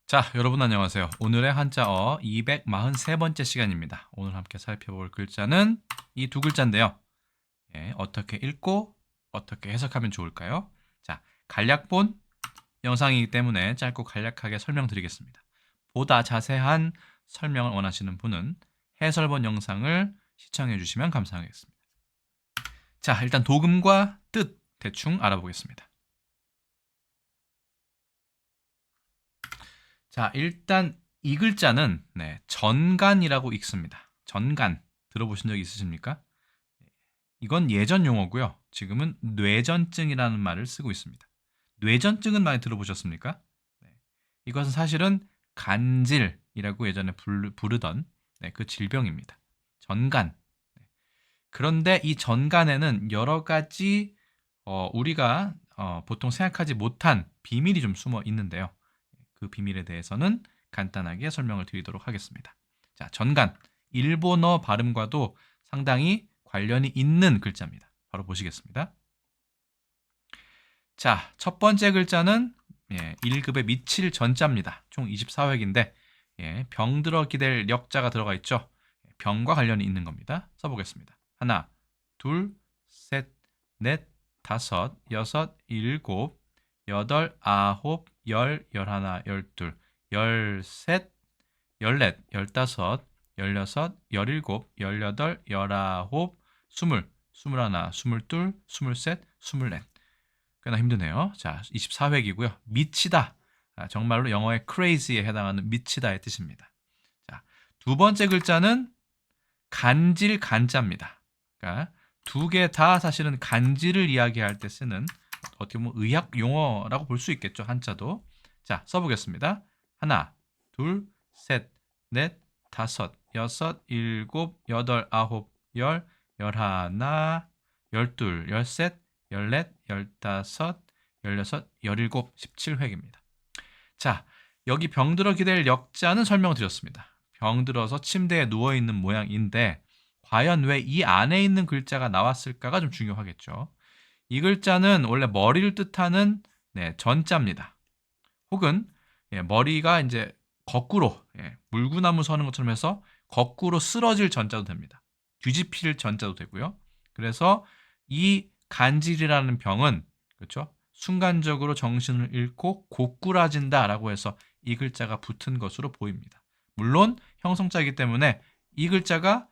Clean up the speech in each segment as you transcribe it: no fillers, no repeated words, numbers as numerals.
자, 여러분 안녕하세요. 오늘의 한자어 243번째 시간입니다. 오늘 함께 살펴볼 글자는 이 두 글자인데요. 어떻게 읽고 어떻게 해석하면 좋을까요? 자, 간략본 영상이기 때문에 짧고 간략하게 설명드리겠습니다. 보다 자세한 설명을 원하시는 분은 해설본 영상을 시청해 주시면 감사하겠습니다. 자, 일단 도금과 뜻 대충 알아보겠습니다. 자, 일단 이 글자는 전간이라고 읽습니다. 전간 들어보신 적 있으십니까? 이건 예전 용어고요. 지금은 뇌전증이라는 말을 쓰고 있습니다. 뇌전증은 많이 들어보셨습니까? 네. 이것은 사실은 간질이라고 예전에 부르던 그 질병입니다. 전간. 네. 그런데 이 전간에는 여러 가지 우리가 보통 생각하지 못한 비밀이 좀 숨어 있는데요. 그 비밀에 대해서는 간단하게 설명을 드리도록 하겠습니다. 자, 전간. 일본어 발음과도 상당히 관련이 있는 글자입니다. 바로 보시겠습니다. 자, 첫 번째 글자는 1급의 미칠 전자입니다. 총 24획인데 병들어 기댈 역자가 들어가 있죠. 병과 관련이 있는 겁니다. 써보겠습니다. 하나, 둘, 셋, 넷, 다섯, 여섯, 일곱, 여덟, 아홉, 열, 열하나, 열둘, 열셋, 열넷, 열다섯, 열여섯, 열일곱, 열여덟, 열아홉, 스물, 스물하나, 스물둘, 스물셋, 스물넷. 꽤나 힘드네요. 자, 24획이고요. 미치다. 정말로 영어의 crazy에 해당하는 미치다의 뜻입니다. 자, 두 번째 글자는 간질 간자입니다. 그러니까 두 개 다 사실은 간질을 이야기할 때 쓰는 어떻게 보면 의학 용어라고 볼 수 있겠죠. 한자도. 자, 써보겠습니다. 하나, 둘, 셋, 넷, 다섯, 여섯, 일곱, 여덟, 아홉, 열, 열하나, 열둘, 열셋, 열넷, 열다섯, 열여섯, 열일곱, 17획입니다. 자, 여기 병들어 기댈 역자는 설명을 드렸습니다. 병들어서 침대에 누워있는 모양인데 과연 왜 이 안에 있는 글자가 나왔을까가 좀 중요하겠죠. 이 글자는 원래 머리를 뜻하는 전자입니다. 혹은 머리가 이제 거꾸로 물구나무 서는 것처럼 해서 거꾸로 쓰러질 전자도 됩니다. 뒤집힐 전자도 되고요. 그래서 이 간질이라는 병은 그렇죠? 순간적으로 정신을 잃고 고꾸라진다라고 해서 이 글자가 붙은 것으로 보입니다. 물론 형성자이기 때문에 이 글자가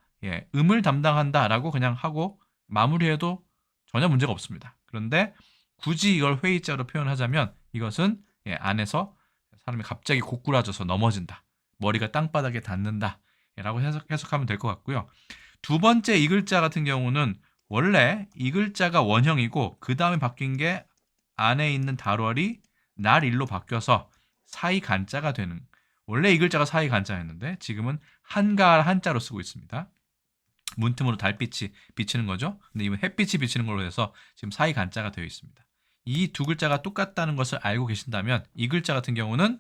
음을 담당한다라고 그냥 하고 마무리해도 전혀 문제가 없습니다. 그런데 굳이 이걸 회의자로 표현하자면 이것은 안에서 사람이 갑자기 고꾸라져서 넘어진다. 머리가 땅바닥에 닿는다. 라고 해석하면 될 것 같고요. 두 번째 이 글자 같은 경우는 원래 이 글자가 원형이고 그 다음에 바뀐 게 안에 있는 달월이 날일로 바뀌어서 사이 간자가 되는, 원래 이 글자가 사이 간자였는데 지금은 한갈 한자로 쓰고 있습니다. 문틈으로 달빛이 비치는 거죠. 근데 이번 햇빛이 비치는 걸로 해서 지금 사이 간자가 되어 있습니다. 이 두 글자가 똑같다는 것을 알고 계신다면 이 글자 같은 경우는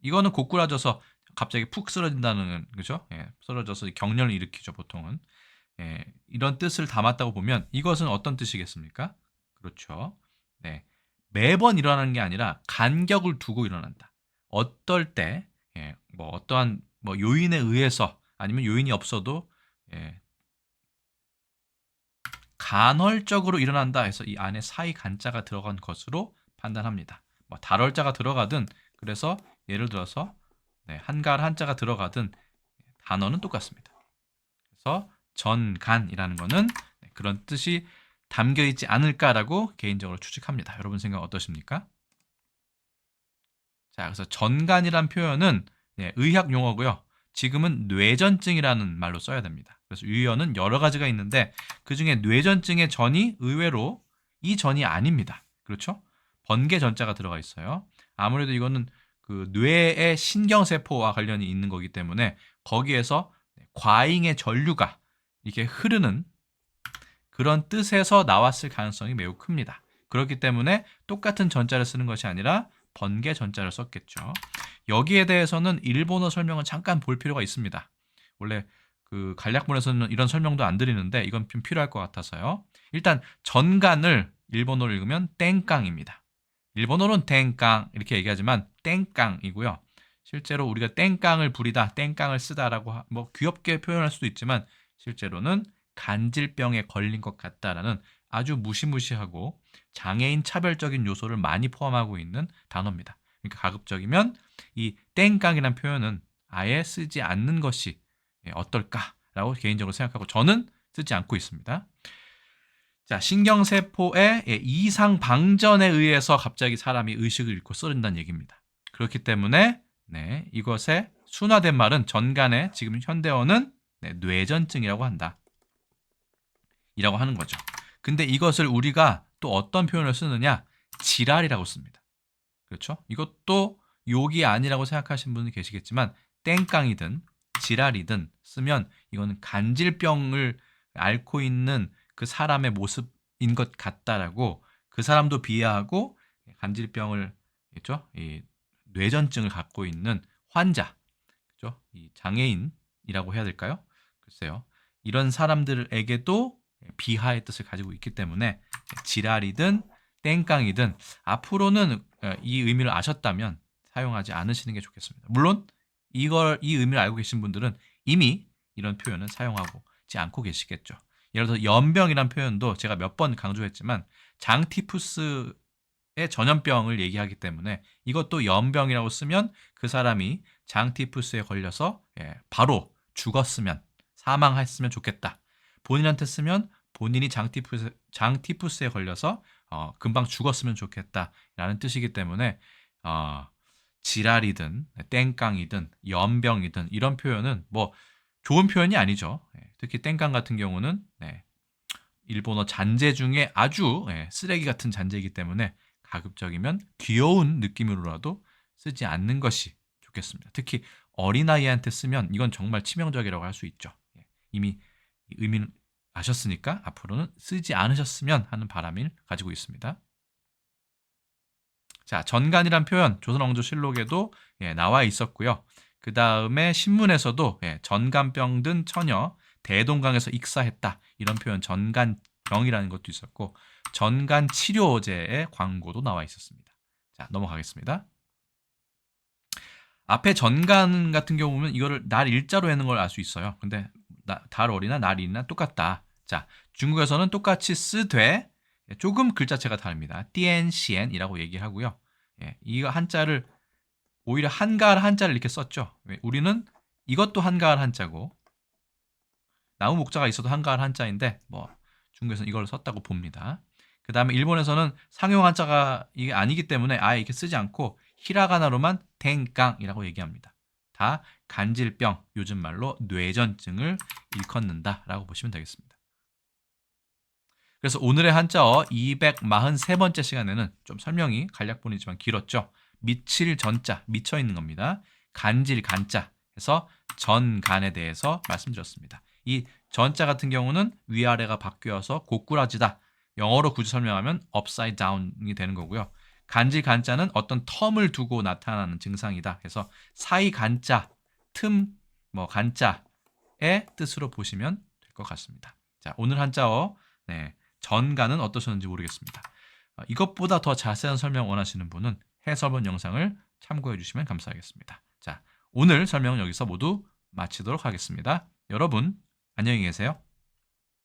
이거는 고꾸라져서 갑자기 푹 쓰러진다는, 그죠? 쓰러져서 경련을 일으키죠, 보통은. 이런 뜻을 담았다고 보면 이것은 어떤 뜻이겠습니까? 그렇죠. 네. 매번 일어나는 게 아니라 간격을 두고 일어난다. 어떨 때, 뭐 어떠한 뭐 요인에 의해서 아니면 요인이 없어도 간헐적으로 일어난다 해서 이 안에 사이 간자가 들어간 것으로 판단합니다. 뭐 달월자가 들어가든, 그래서 예를 들어서 한갈 한자가 들어가든 단어는 똑같습니다. 그래서 전간이라는 거는 그런 뜻이 담겨 있지 않을까라고 개인적으로 추측합니다. 여러분 생각 어떠십니까? 자, 그래서 전간이란 표현은 의학 용어고요. 지금은 뇌전증이라는 말로 써야 됩니다. 그래서 유의어는 여러 가지가 있는데 그중에 뇌전증의 전이 의외로 이 전이 아닙니다. 그렇죠? 번개 전자가 들어가 있어요. 아무래도 이거는 그 뇌의 신경세포와 관련이 있는 거기 때문에 거기에서 과잉의 전류가 이렇게 흐르는 그런 뜻에서 나왔을 가능성이 매우 큽니다. 그렇기 때문에 똑같은 전자를 쓰는 것이 아니라 번개 전자를 썼겠죠. 여기에 대해서는 일본어 설명을 잠깐 볼 필요가 있습니다. 원래 그 간략본에서는 이런 설명도 안 드리는데 이건 좀 필요할 것 같아서요. 일단 전간을 일본어로 읽으면 땡깡입니다. 일본어로는 땡깡 이렇게 얘기하지만 땡깡이고요. 실제로 우리가 땡깡을 부리다, 땡깡을 쓰다라고 뭐 귀엽게 표현할 수도 있지만 실제로는 간질병에 걸린 것 같다라는 아주 무시무시하고 장애인 차별적인 요소를 많이 포함하고 있는 단어입니다. 그러니까 가급적이면 이 땡깡이라는 표현은 아예 쓰지 않는 것이 어떨까라고 개인적으로 생각하고 저는 쓰지 않고 있습니다. 자, 신경세포의 이상 방전에 의해서 갑자기 사람이 의식을 잃고 쓰는다는 얘기입니다. 그렇기 때문에 이것의 순화된 말은 전간의 지금 현대어는 뇌전증이라고 한다. 이라고 하는 거죠. 근데 이것을 우리가 또 어떤 표현을 쓰느냐? 지랄이라고 씁니다. 그렇죠? 이것도 욕이 아니라고 생각하시는 분이 계시겠지만 땡깡이든 지랄이든 쓰면 이거는 간질병을 앓고 있는 그 사람의 모습인 것 같다라고 그 사람도 비하하고 간질병을 그렇죠? 이 뇌전증을 갖고 있는 환자, 그렇죠? 이 장애인이라고 해야 될까요? 글쎄요. 이런 사람들에게도 비하의 뜻을 가지고 있기 때문에 지랄이든 땡깡이든 앞으로는 이 의미를 아셨다면 사용하지 않으시는 게 좋겠습니다. 물론 이 의미를 알고 계신 분들은 이미 이런 표현은 사용하지 않고 계시겠죠. 예를 들어서 연병이란 표현도 제가 몇 번 강조했지만 장티푸스의 전염병을 얘기하기 때문에 이것도 연병이라고 쓰면 그 사람이 장티푸스에 걸려서 바로 죽었으면 사망했으면 좋겠다. 본인한테 쓰면 본인이 장티푸스에 걸려서 금방 죽었으면 좋겠다라는 뜻이기 때문에 지랄이든 땡깡이든 연병이든 이런 표현은 뭐 좋은 표현이 아니죠. 특히 땡깡 같은 경우는 일본어 잔재 중에 아주 쓰레기 같은 잔재이기 때문에 가급적이면 귀여운 느낌으로라도 쓰지 않는 것이 좋겠습니다. 특히 어린아이한테 쓰면 이건 정말 치명적이라고 할 수 있죠. 이미 의미는 아셨으니까 앞으로는 쓰지 않으셨으면 하는 바람을 가지고 있습니다. 자, 전간이란 표현 조선왕조실록에도 나와 있었고요. 그 다음에 신문에서도 전간병 든 처녀 대동강에서 익사했다 이런 표현 전간병이라는 것도 있었고 전간 치료제의 광고도 나와 있었습니다. 자, 넘어가겠습니다. 앞에 전간 같은 경우 보면 이거를 날 일자로 하는 걸 알 수 있어요. 근데 달월이나 날이나 똑같다. 자, 중국에서는 똑같이 쓰되 조금 글자체가 다릅니다. 띠엔시엔이라고 얘기하고요. 이거 한자를 오히려 한가할 한자를 이렇게 썼죠. 우리는 이것도 한가할 한자고 나무 목자가 있어도 한가할 한자인데 뭐 중국에서는 이걸 썼다고 봅니다. 그 다음에 일본에서는 상용 한자가 이게 아니기 때문에 아예 이렇게 쓰지 않고 히라가나로만 땡깡이라고 얘기합니다. 다 간질병, 요즘 말로 뇌전증을 일컫는다라고 보시면 되겠습니다. 그래서 오늘의 한자어 243번째 시간에는 좀 설명이 간략본이지만 길었죠. 미칠 전자, 미쳐 있는 겁니다. 간질 간자 해서 전간에 대해서 말씀드렸습니다. 이 전자 같은 경우는 위아래가 바뀌어서 고꾸라지다. 영어로 굳이 설명하면 upside down이 되는 거고요. 간질 간자는 어떤 텀을 두고 나타나는 증상이다. 그래서 사이 간자, 틈, 간자의 뜻으로 보시면 될 것 같습니다. 자, 오늘 한자어 전간은 어떠셨는지 모르겠습니다. 이것보다 더 자세한 설명 원하시는 분은 해설본 영상을 참고해 주시면 감사하겠습니다. 자, 오늘 설명은 여기서 모두 마치도록 하겠습니다. 여러분, 안녕히 계세요.